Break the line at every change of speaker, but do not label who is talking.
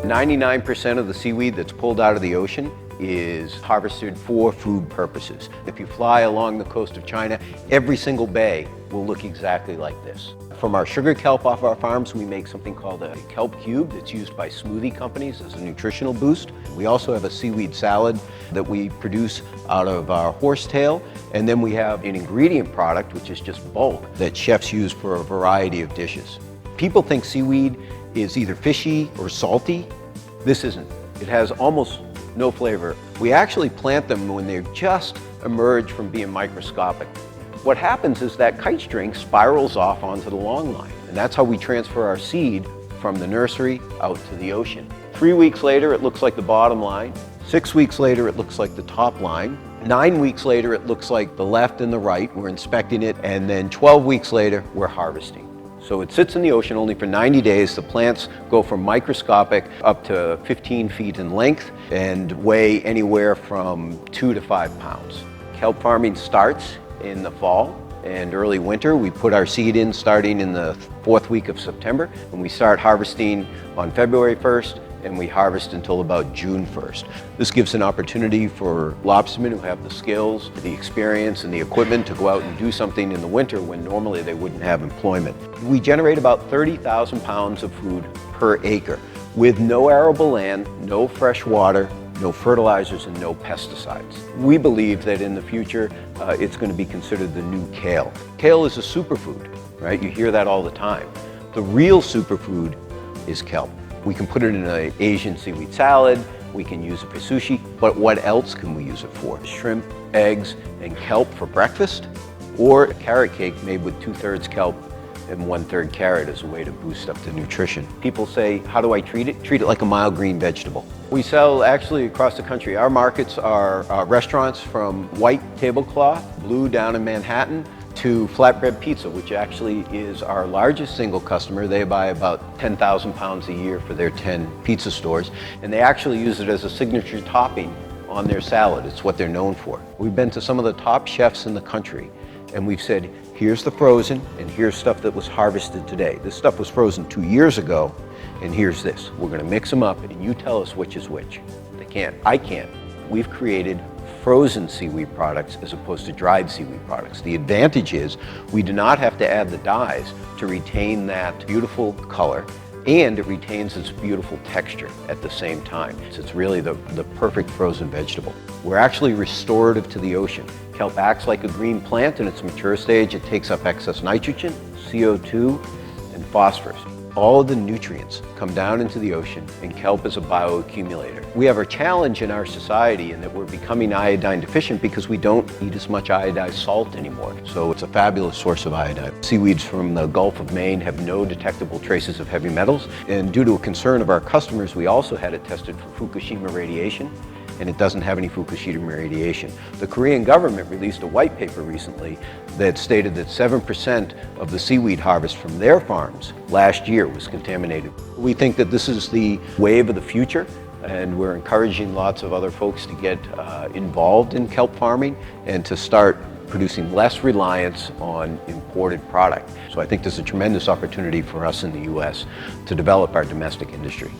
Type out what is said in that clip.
99% of the seaweed that's pulled out of the ocean is harvested for food purposes. If you fly along the coast of China, every single bay will look exactly like this. From our sugar kelp off our farms, we make something called a Kelp Cube that's used by smoothie companies as a nutritional boost. We also have a seaweed salad that we produce out of our horsetail. And then we have an ingredient product, which is just bulk, that chefs use for a variety of dishes. People think seaweed is either fishy or salty. This isn't. It has almost no flavor. We actually plant them when they've just emerged from being microscopic. What happens is that kite string spirals off onto the long line, and that's how we transfer our seed from the nursery out to the ocean. 3 weeks later, it looks like the bottom line. 6 weeks later, it looks like the top line. 9 weeks later, it looks like the left and the right. We're inspecting it, and then 12 weeks later, we're harvesting. So it sits in the ocean only for 90 days. The plants go from microscopic up to 15 feet in length and weigh anywhere from 2 to 5 pounds. Kelp farming starts in the fall and early winter. We put our seed in starting in the 4th week of September, and we start harvesting on February 1st, and we harvest until about June 1st. This gives an opportunity for lobstermen who have the skills, the experience, and the equipment to go out and do something in the winter when normally they wouldn't have employment. We generate about 30,000 pounds of food per acre with no arable land, no fresh water, no fertilizers, and no pesticides. We believe that in the future, it's going to be considered the new kale. Kale is a superfood, right? You hear that all the time. The real superfood is kelp. We can put it in an Asian seaweed salad, we can use it for sushi, but what else can we use it for? Shrimp, eggs, and kelp for breakfast, or a carrot cake made with 2/3 kelp and 1/3 carrot as a way to boost up the nutrition. People say, how do I treat it? Treat it like a mild green vegetable. We sell actually across the country. Our markets are restaurants from white tablecloth, blue down in Manhattan, to flatbread pizza, which actually is our largest single customer. They buy about 10,000 pounds a year for their 10 pizza stores, and they actually use it as a signature topping on their salad. It's what they're known for. We've been to some of the top chefs in the country, and we've said, here's the frozen, and here's stuff that was harvested today. This stuff was frozen 2 years ago, and here's this. We're gonna mix them up, and you tell us which is which. They can't, I can't. We've created frozen seaweed products as opposed to dried seaweed products. The advantage is we do not have to add the dyes to retain that beautiful color, and it retains its beautiful texture at the same time. So it's really the perfect frozen vegetable. We're actually restorative to the ocean. Kelp acts like a green plant in its mature stage. It takes up excess nitrogen, CO2, and phosphorus. All of the nutrients come down into the ocean, and kelp is a bioaccumulator. We have a challenge in our society in that we're becoming iodine deficient because we don't eat as much iodized salt anymore. So it's a fabulous source of iodine. Seaweeds from the Gulf of Maine have no detectable traces of heavy metals, and due to a concern of our customers, we also had it tested for Fukushima radiation, and it doesn't have any Fukushima radiation. The Korean government released a white paper recently that stated that 7% of the seaweed harvest from their farms last year was contaminated. We think that this is the wave of the future, and we're encouraging lots of other folks to get involved in kelp farming and to start producing less reliance on imported product. So I think there's a tremendous opportunity for us in the U.S. to develop our domestic industry.